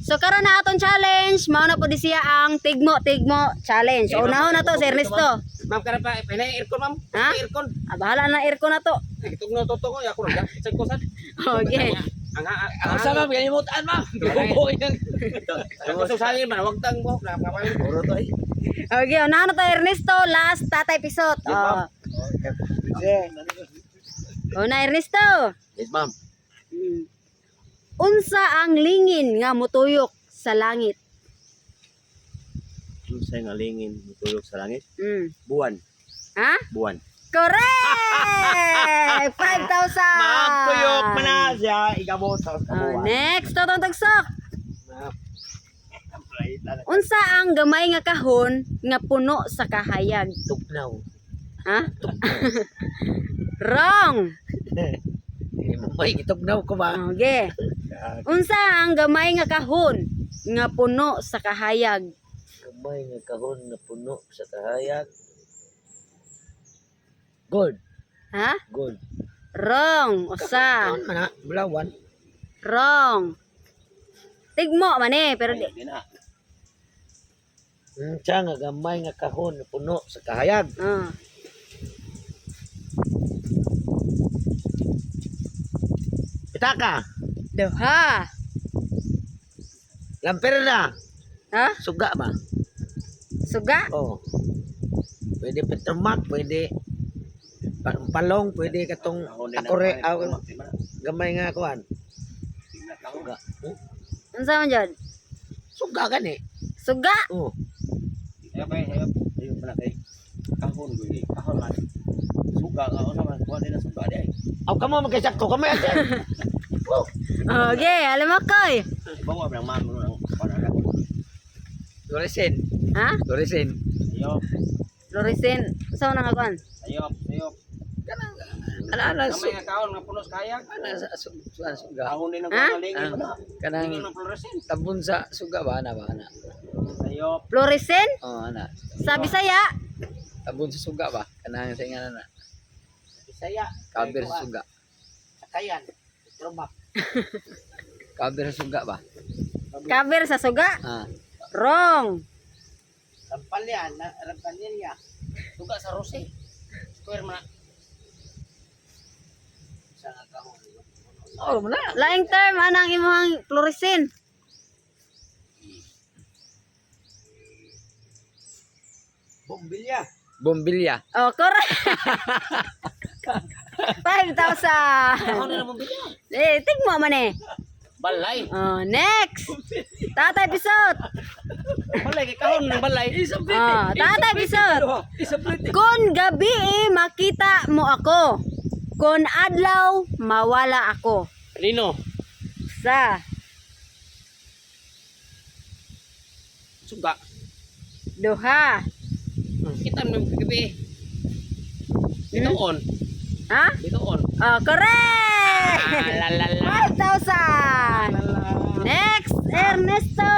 So karon na aton challenge, mao na po di siya ang tigmo challenge. Unahon na to si Ernesto. Ma'am kana pa pila aircon ma'am. Ha? Aircon. Bahala na aircon na to. Itong to ko ako ra. Sa kosan. Okay. Ang sama galimutan ma'am. Bubo yan. Ako sa salin man wag tang buhok na kapay puro to eh. Okay, unahon na to Ernesto, last tatay pisot. Oh. Una Ernesto. Yes ma'am. Unsa ang lingin nga mutuyok sa langit? Unsa nga lingin mutuyok sa langit? Buwan. Ha? Buwan. Correct! 5,000! Magtuyok man na siya igabot sa kabuwan. Next, totong tagsok. Unsa ang gamay nga kahon nga puno sa kahayag? Tugnaw. Ha? Wrong! May gitugnaw ko ba? Okay. Unsa ang gamay nga kahon nga puno sa kahayag? Gamay nga kahon na puno sa kahayag. Gold. Ha? Gold. Wrong. Usa. Kahon man na, bulawan. Wrong. Tigmo man eh, pero di. Siya nga gamay nga kahon na puno sa kahayag. Pitaka. Duha. Lamperna. Ha? Suga ba? Suga? Oo. Pwede petromak, pwede palong, pwede katong akore, gamay nga kuan. Suga. Unsa man jud? Suga gani. Suga? Oo. Ayun pala kay kahon guli, kahon man. Suga nga ano man, kuan nila suga di ay. Aw kamo magkasakto kamo yan. Okay, alam mo koy. Bawa ba man mo ang panana ko. Loresen. Ha? Loresen. Ayo. Lorisen. Unsa man nga kuan? Ayo. Kanang ana kamay nga kahon nga puno sa kayag. Ana sa suga. Kahon din ang kalingi ba? Kanang tabon sa suga ba ana ba ana. Ayo. Florisen? Oh ana. Sa Bisaya? Tabon sa suga ba? Kanang sa ingana na. Bisaya. Kaber sa suga. Sakayan. Tromak. Kaber sa suga ba? Kaber sa suga? Ah. Wrong. Rampalyan, rampalyan. Suga sa Rose. Square man. Sa kahon. Oh, mana? Laing term anang imong Florisen. Bombilya. Bombilya. Oh, correct. 5,000. Kahon na bombilya. Tigmo man eh. Balay. Oh, next. Tatay Pisot. Balay kay kahon ng balay. Isang Tatay Pisot. Kung gabi makita mo ako. Kung adlaw mawala ako. Lino. Sa Suga. duha. Kita mo gabi. Bitoon. Ha? Bitoon. Oh, correct. La la la. 5,000. Next, Ernesto.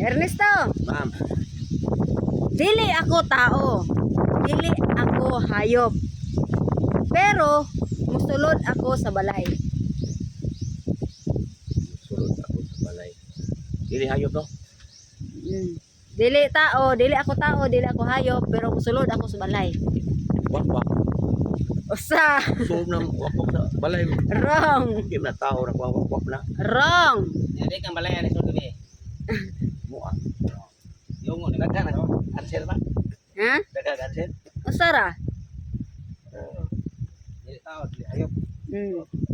Ernesto. Ma'am. Dili ako tao. Dili ako hayop. Pero musulod ako sa balay. Sulod ako sa balay. Dili hayop no? Dili ako tao, dili ako hayop, pero musulod ako sa balay. Wak. Usa. Sulod na wak sa balay. Wrong. Hindi na tao na wak na. Wrong. Hindi kang balay ani sulod gabi. Mua. Yung nagka na cancel ba? Ha? Nagka cancel. Usa ra? Dili tao, dili hayop.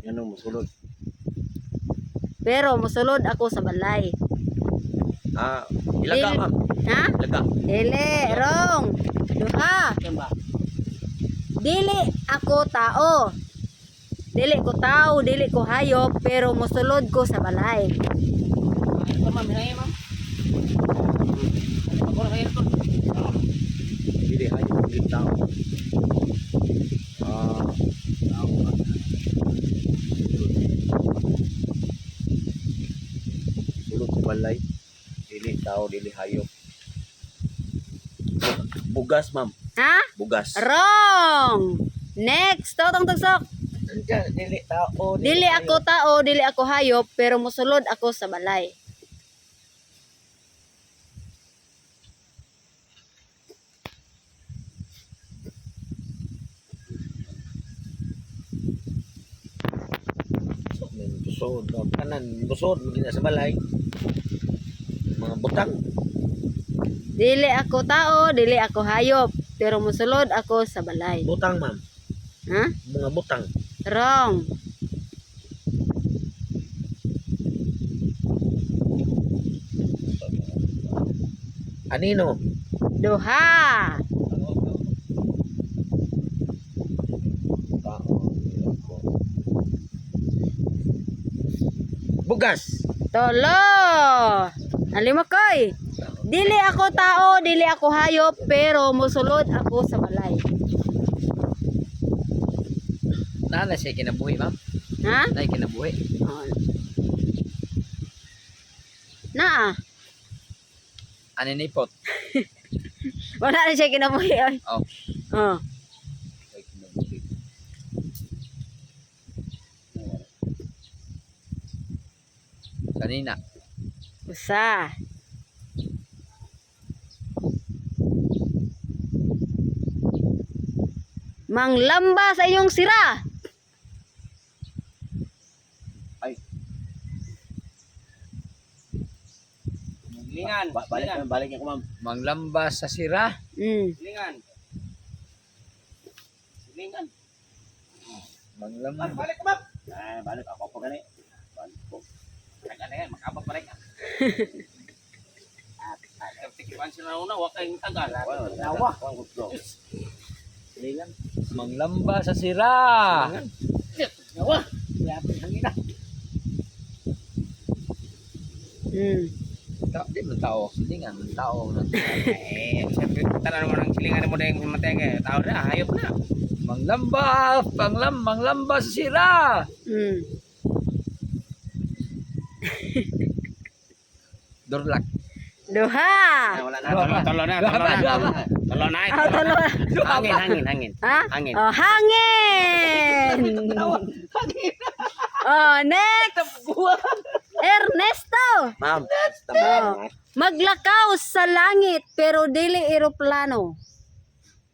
Yan ang musulod. Pero musulod ako sa balay. Ilaga Dili- ma'am. Ha? Ilaga. Dili, wrong. Duha. Yan ba? Dili ako tao. Dili ko tao, dili ko hayop, pero musulod ko sa balay. Ito ma'am, hinay ma'am. Ako na kayo ito. Dili hayop, dili tao. Tao ba? Sulod sa balay. Dili tao, dili hayop. Bugas ma'am. Ha? Bugas. Wrong. Next, totong tugsok. dyan, dili tao. Dili ako tao, dili ako hayop, pero mosulod ako sa balay. Busod, kanan, busod, magina sa balay. Mga butang. Dili ako tao, dili ako hayop, pero mosulod ako sa balay. Butang, ma'am. Ha? Mga butang. Wrong. Anino? Duha. Bugas. Tolo. Alima koy. Dili ako tao, dili ako hayop, pero mosulod ako sa balay. Nana siya kinabuhi, ma'am. Ha? Nay kinabuhi. Oh. Naa. Ano ni pot? Wala na siya kinabuhi. Oy. Oh. Oh. Ay, kinabuhi. Kanina. Usa. Manglamba sa iyong sira. Ay. Lingan. Balik ako, ma'am. Manglamba sa sira. Lingan. Lingan. Manglamba. Balik ko, ma'am. Balik ako po gani. Balik ko. Kaya makabot pa rin ka. Tikipan sila na una, wak kayong tagal. Nawa. Lingan. Manglamba sa sira. Nawa. Yapin hangin na. Di mo tao. Hindi nga, tao. Siyempre, tanan mo ng silingan mo na yung matay kaya. Tao na, hayop na. Manglamba. Manglamba sa sira. Dorlak. Duha. Wala na, tolo na. Tolo na. Ah, tolo. Hangin. Ha? Hangin. Oh, hangin. Oh, next. Ernesto. Ma'am. Oh. Maglakaw sa langit pero dili eroplano.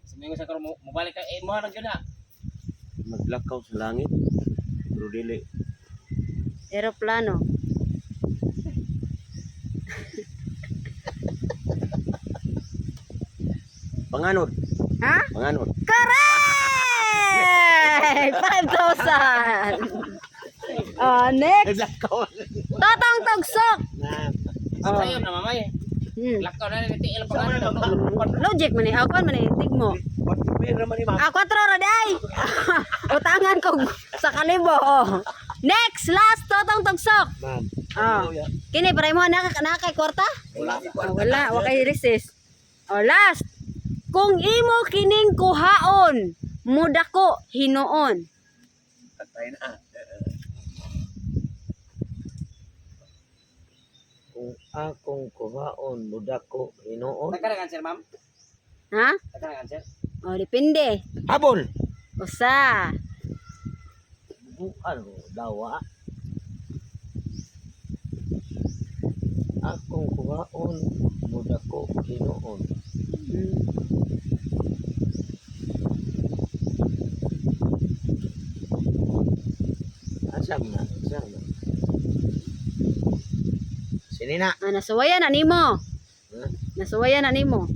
Sabi ko sa karo, mabalik ka, mo na yun na. Maglakaw sa langit pero dili Eroplano. panganod. Ha? Panganod. Correct! 5,000. Next. Maglakaw. Totong tugsok. Sa'yo na mamay. Lakaw na rin, tiil pa ka. Logic man eh. Ako man eh. Tig mo. Pera man ni ma'am. 4 ra day. Utangan ko sa kalibo. Oh. Next, last totong tugsok. Ma'am. Oh. Kini paray mo nakay kwarta? Wala, wa kay resist. Oh, last. Kung imo kining kuhaon, mudako hinuon. Patay na. Kung akong kuhaon mudako hinuon. Taka na answer, ma'am. Ha? Taka na answer. Oh, depende. Habol. Usa. Bukan dawa. Akong kuhaon mudako hinuon. Asam na. Sinina. Ah, nasuwayan na nimo. Nasuwayan na nimo.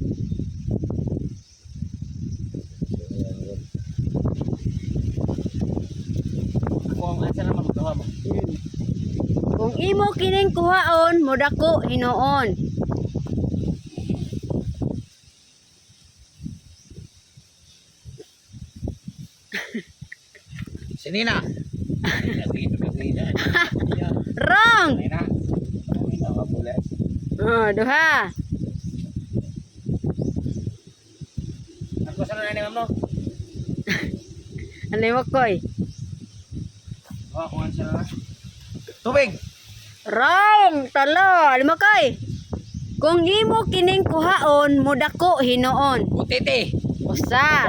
Ako ang answer naman, magawa mo. Kung imo kining kuhaon, mudako hinuon. Sinina. Wrong. Oh, duha. Ako sa nanay, ma'am, no? Ano mo koy? Ako ang answer na. Tubig. Wrong. Talo. Ano mo koy? Kung imo kining kuhaon, mudako hinuon. Butiti. Usa.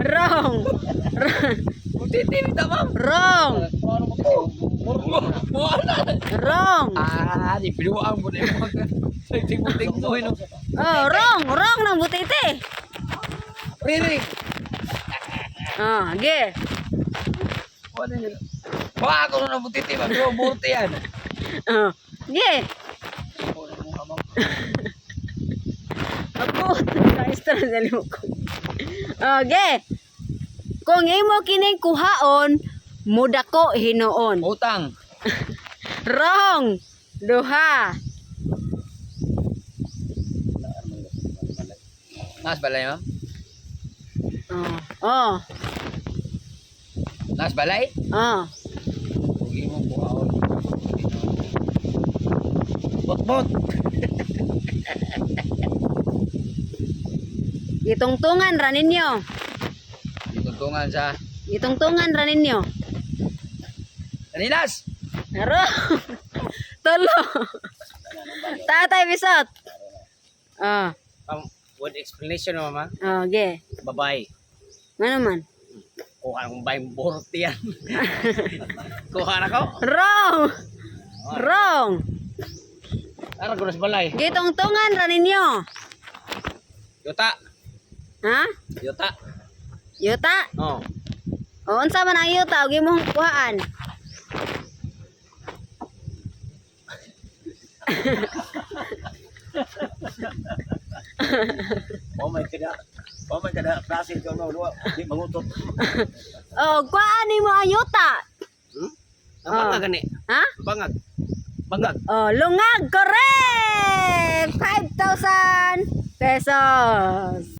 Wrong. Butiti ni tamam. Wrong. Wala. Wrong. Ah, di piluang mo na yung mga ting-ting mo. Oh, wrong. Wrong ng butiti. Riri. Oh, ge. Wala yun. Wah, ako na butiti. Mag-robot yan. Oh, ge. Ako, ka-extra sa limok ko. Oh, ge. Kung imo kining kuhaon, mudako hinuon. Utang. Wrong. Duha. Nas balay mo? Oh. Oh. Nas balay? Oh. Huwag mo buhaon. Bot-bot. Itungtungan ra ninyo. Ituntungan sa Itungtungan ra ninyo. Kanilas. Wrong. Tulo. Tatay bisot. Oh. Word explanation no, mama. Oh, ge. Babae. Ano man? Kuha ng bayang borot yan. Kuha na ko. Wrong. Wrong. Ara ko sa balay. Gitungtungan ra ninyo. Yuta. Ha? Yuta. Yuta? Oh. O unsa man ang yuta ug imong kuhaan? Oh my kada klase ko no, di mangutot. O kuhaan nimo ang yuta. Ang bangag gani. Ha? Bangag. Bangag. Oh, lungag correct. 5,000 pesos.